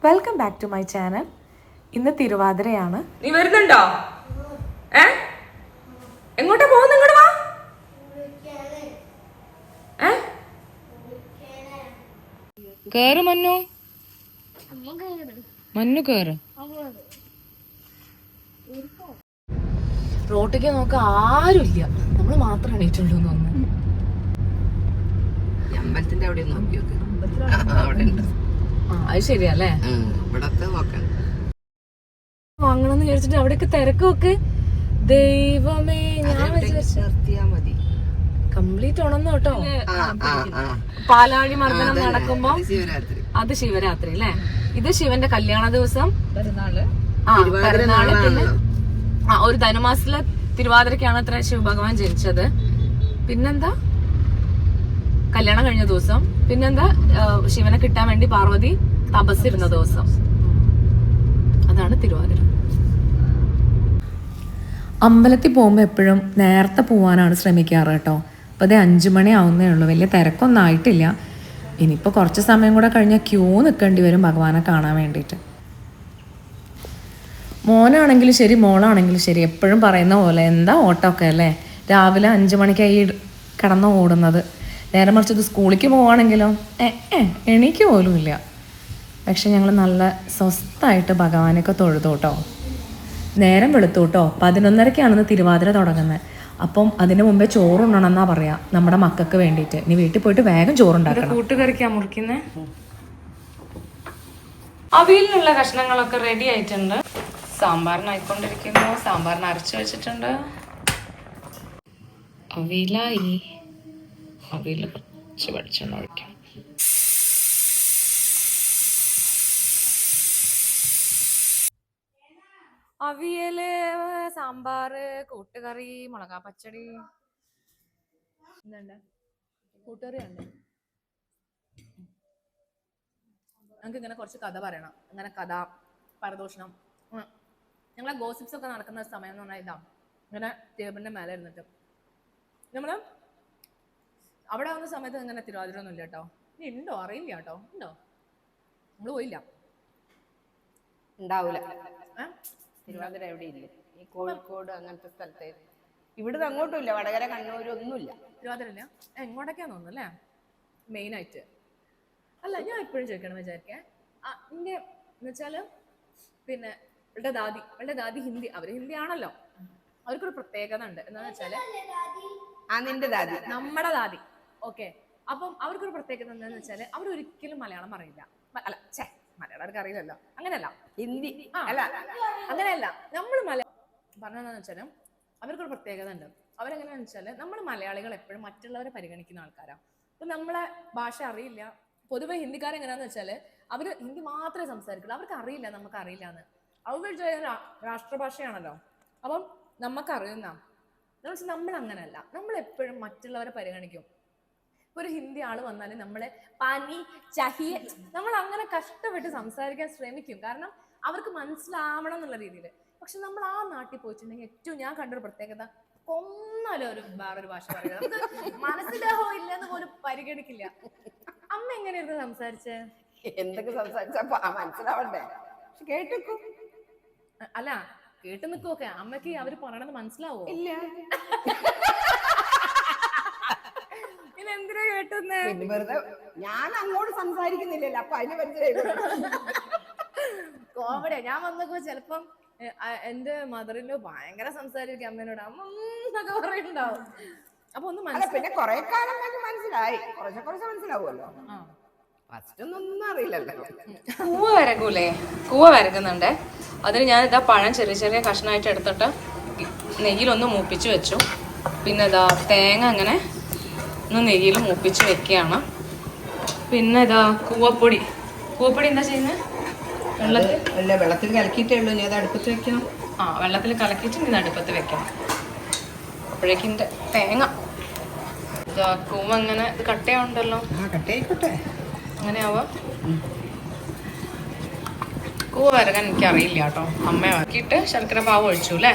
Welcome back to my channel. ഇന്ന് തിരുവാതിരയാണ്. നീ വരുന്നുണ്ടോ? എങ്ങോട്ടാ പോകുന്നു? ഇങ്ങോട്ട് വാ. കേറ് മന്നു, മന്നു കേറ്. റോട്ടിക്ക് നോക്ക ആരുമില്ല, നമ്മള് മാത്രം എണീറ്റുള്ളൂ എന്ന് തോന്നുന്നു. അമ്പലത്തിന്റെ അവിടെ നോക്കി നോക്ക്. അത് ശരിയല്ലേ. വാങ്ങണമെന്ന് വിചാരിച്ചിട്ട് അവിടെയൊക്കെ തിരക്ക് നോക്ക്. ദൈവമേ, ഞാൻ നിർത്തിയാ മതി. കംപ്ലീറ്റ് ഉണന്നു കേട്ടോ. പാലാഴി മർദ്ദനം നടക്കുമ്പോ അത് ശിവരാത്രി അല്ലേ? ഇത് ശിവന്റെ കല്യാണ ദിവസം, പെരുന്നാള്. പിന്നെ ഒരു ധനുമാസത്തിലെ തിരുവാതിരക്കാണ് അത്ര ശിവഭഗവാൻ ജനിച്ചത്. പിന്നെന്താ കല്യാണം കഴിഞ്ഞ ദിവസം. പിന്നെന്താ ശിവനെ കിട്ടാൻ വേണ്ടി പാർവതി തപസ്സിരുന്ന ദിവസം. അതാണ് തിരുവാതിര. അമ്പലത്തിൽ പോകുമ്പോൾ എപ്പോഴും നേരത്തെ പോകാനാണ് ശ്രമിക്കാറ് കേട്ടോ. അപ്പോൾ അത് 5 മണി ആവുന്നേ ഉള്ളൂ. വലിയ തിരക്കൊന്നും ആയിട്ടില്ല. ഇനിയിപ്പോൾ കുറച്ച് സമയം കൂടെ കഴിഞ്ഞാൽ ക്യൂ നിൽക്കേണ്ടി വരും ഭഗവാനെ കാണാൻ വേണ്ടിയിട്ട്. മോനാണെങ്കിലും ശരി മോളാണെങ്കിലും ശരി എപ്പോഴും പറയുന്ന പോലെ എന്താ ഓട്ടമൊക്കെ അല്ലേ. രാവിലെ 5 മണിക്കായി കിടന്ന് ഓടുന്നത്. നേരെ മറിച്ച് ഇത് സ്കൂളിലേക്ക് പോവുകയാണെങ്കിലോ എണീക്ക് പോലും ഇല്ല. പക്ഷെ ഞങ്ങൾ നല്ല സ്വസ്ഥമായിട്ട് ഭഗവാനൊക്കെ തൊഴുതു കേട്ടോ. നേരം വെളുത്തു കേട്ടോ. 11:30-ക്കാണെന്ന് തിരുവാതിര തുടങ്ങുന്നത്. അപ്പം അതിന് മുമ്പേ ചോറുണ്ണണമെന്നാ പറയാ നമ്മുടെ മക്കൾക്ക് വേണ്ടിയിട്ട്. ഇനി വീട്ടിൽ പോയിട്ട് വേഗം ചോറുണ്ടാക്കണം. കൂട്ടുകറിക്കാ മുറിക്കുന്നേ. അവിയലിനുള്ള കഷ്ണങ്ങളൊക്കെ റെഡി ആയിട്ടുണ്ട്. സാമ്പാറിനായിക്കൊണ്ടിരിക്കുന്നു. സാമ്പാറിന് അരച്ചു വെച്ചിട്ടുണ്ട്. അവിയലായി. അവിയൽ കുറച്ച് വെളിച്ചെണ്ണ ഒഴിക്കാം. അവിയല്, സാമ്പാറ്, കൂട്ടുകറി, മുളകാ പച്ചടി. എന്തുണ്ട്? കൂട്ടുകറി ഉണ്ട്. ഞങ്ങൾക്ക് ഇങ്ങനെ കുറച്ച് കഥ പറയണം. അങ്ങനെ കഥ പരദൂഷണം. ഞങ്ങളെ ഗോസിപ്സ് ഒക്കെ നടക്കുന്ന സമയം എന്ന് പറഞ്ഞാൽ ഇതാ. ഇങ്ങനെ ടേബിളിന്റെ മേലെ ഇരുന്നിട്ട് നമ്മള് അവിടെ വന്ന സമയത്ത് ഇങ്ങനെ തിരുവാതിര ഒന്നും ഇല്ല കേട്ടോ. ഇനി ഉണ്ടോ അറിയില്ല കേട്ടോ. ഉണ്ടോ? നമ്മള് പോയില്ല. ഉണ്ടാവൂല. തിരുവാതിര എവിടെ ഇല്ല. ഈ കോഴിക്കോട് അങ്ങനത്തെ സ്ഥലത്ത് ഇവിടുന്ന് അങ്ങോട്ടും ഇല്ല. വടകര, കണ്ണൂർ ഒന്നുമില്ല തിരുവാതിര ഇല്ല. എങ്ങോട്ടൊക്കെയാന്ന് തോന്നുന്നു അല്ലേ മെയിൻ ആയിട്ട്. അല്ല, ഞാൻ എപ്പോഴും ചോദിക്കണം വിചാരിക്കേ. ഇന്റെ എന്നുവെച്ചാല് പിന്നെ ഇവളുടെ ദാദി ഹിന്ദി. അവര് ഹിന്ദി ആണല്ലോ. അവർക്കൊരു പ്രത്യേകത ഉണ്ട്. എന്താന്ന് വെച്ചാല് നമ്മുടെ ദാദി. ഓക്കെ, അപ്പം അവർക്കൊരു പ്രത്യേകത എന്താന്ന് വെച്ചാല് അവരൊരിക്കലും മലയാളം പറയില്ല. അല്ല, മലയാളം അറിയില്ലല്ലോ. അങ്ങനെയല്ല, ഹിന്ദി അല്ല, അങ്ങനെയല്ല. നമ്മൾ മലയാളം പറഞ്ഞതെന്ന് വെച്ചാല് അവർക്കൊരു പ്രത്യേകത ഉണ്ട്. അവരെങ്ങനെയാന്ന് വെച്ചാല് നമ്മൾ മലയാളികൾ എപ്പോഴും മറ്റുള്ളവരെ പരിഗണിക്കുന്ന ആൾക്കാരാണ്. അപ്പൊ നമ്മളെ ഭാഷ അറിയില്ല. പൊതുവെ ഹിന്ദിക്കാരെങ്ങനെയാന്ന് വെച്ചാല് അവര് ഹിന്ദി മാത്രമേ സംസാരിക്കുള്ളൂ. അവർക്ക് അറിയില്ല നമുക്ക് അറിയില്ല എന്ന്. അവർ രാഷ്ട്രഭാഷയാണല്ലോ. അപ്പം നമുക്കറിയുന്ന നമ്മൾ അങ്ങനെയല്ല. നമ്മൾ എപ്പോഴും മറ്റുള്ളവരെ പരിഗണിക്കും. ഒരു ഹിന്ദി ആള് വന്നാലും നമ്മളെ പാനി ചഹിയെ നമ്മൾ അങ്ങനെ കഷ്ടപ്പെട്ട് സംസാരിക്കാൻ ശ്രമിക്കും. കാരണം അവർക്ക് മനസ്സിലാവണം എന്നുള്ള രീതിയിൽ. പക്ഷെ നമ്മൾ ആ നാട്ടിൽ പോയിട്ടുണ്ടെങ്കിൽ ഏറ്റവും ഞാൻ കണ്ടൊരു പ്രത്യേകത, കൊന്നാലും ഒരു വേറൊരു ഭാഷ പറയുന്നത് നമുക്ക് മനസ്സിലാവോ ഇല്ലെന്ന് പോലും പരിഗണിക്കില്ല. അമ്മ എങ്ങനെയായിരുന്നു സംസാരിച്ചേ? എന്തൊക്കെ സംസാരിച്ചാ മനസ്സിലാവണ്ടേ? കേട്ടു. അല്ല, കേട്ടു നിൽക്കുമൊക്കെ. അമ്മക്ക് അവര് പറയണത് മനസ്സിലാവോ? ഇല്ല. എന്തിനാ കേട്ടുന്നേ? വെറുതെ ഞാൻ അങ്ങോട്ട് സംസാരിക്കുന്നില്ലല്ലോ. അപ്പൊ അതിന് മനസ്സിലായി. കോമഡിയാ. ഞാൻ വന്നപ്പോ ചിലപ്പം എന്റെ മദറിലോ ഭയങ്കര സംസാരിക്കും അമ്മേനോട്. അമ്മ എന്നൊക്കെ പറയുന്നുണ്ടാവും. അപ്പൊ ഒന്ന് പിന്നെ കുറെ കാലം മനസ്സിലായി. കുറച്ച് മനസ്സിലാവുമല്ലോ. ഫസ്റ്റ് ഒന്നും അറിയില്ലല്ലോ. കൂവ വരകൂലേ? കൂവ വരകുന്നുണ്ട്. അതിന് ഞാൻ ഇതാ പഴം ചെറിയ ചെറിയ കഷ്ണമായിട്ട് എടുത്തിട്ട് നെയ്യിലൊന്ന് മൂപ്പിച്ച് വെച്ചു. പിന്നെ ഇതാ തേങ്ങ അങ്ങനെ ഒന്ന് നെയ്യിൽ മൂപ്പിച്ച് വെക്കുകയാണ്. പിന്നെ ഇതാ കൂവപ്പൊടി എന്താ ചെയ്യുന്നത്? വെള്ളത്തിൽ കലക്കിയിട്ടേ ഉള്ളൂ. ഇനി അത് അടുപ്പത്ത് വെക്കണം. വെള്ളത്തിൽ കലക്കിയിട്ട് ഇത് അടുപ്പത്ത് വെക്കണം. അപ്പോഴേക്കും തേങ്ങ ഇതാ കൂവ അങ്ങനെ ഇത് കട്ടയാവുണ്ടല്ലോ. കട്ടയായിക്കോട്ടെ. അങ്ങനെ ആവാം. കൂവ വരകാൻ എനിക്കറിയില്ല കേട്ടോ. അമ്മ വരക്കിയിട്ട് ശർക്കര പാവ് ഒഴിച്ചു അല്ലേ.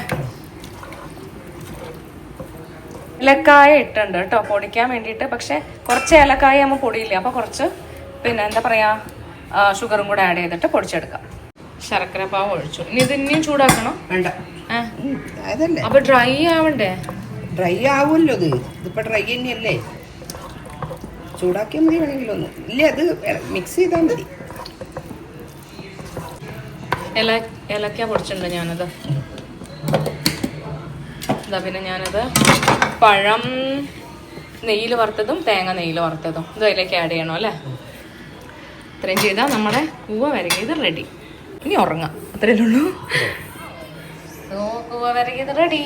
ഏലക്കായ ഇട്ടുണ്ട് കേട്ടോ പൊടിക്കാൻ വേണ്ടിയിട്ട്. പക്ഷെ കുറച്ച് ഏലക്കായ നമ്മൾ പൊടിയില്ല. അപ്പോൾ കുറച്ച് പിന്നെ എന്താ പറയുക ഷുഗറും കൂടെ ആഡ് ചെയ്തിട്ട് പൊടിച്ചെടുക്കാം. ശർക്കര പാവ് ഒഴിച്ചു. ഇനി ഇത് ഇനിയും ചൂടാക്കണം? വേണ്ട, അതല്ലേ അപ്പൊ ഡ്രൈ ആവണ്ടേ? ഡ്രൈ ആവുമല്ലോ. ഇതിപ്പോ ഡ്രൈ തന്നെയല്ലേ, ചൂടാക്കിയാൽ മതി. വേണമെങ്കിലൊന്നും ഇല്ല, അത് മിക്സ് ചെയ്താൽ മതി. ഏലക്ക പൊടിച്ചിട്ടുണ്ട് ഞാനത്. ഇതാ പിന്നെ ഞാനത് പഴം നെയ്യിൽ വറുത്തതും തേങ്ങ നെയ്യിൽ വറുത്തതും ഇത് അതിലേക്ക് ആഡ് ചെയ്യണം അല്ലേ? ഇത്രയും ചെയ്താൽ നമ്മുടെ കൂവ വരകിയത് റെഡി. ഇനി ഉറങ്ങാം, അത്രയല്ലേ ഉള്ളൂ. കൂവ വരകിയത് റെഡി.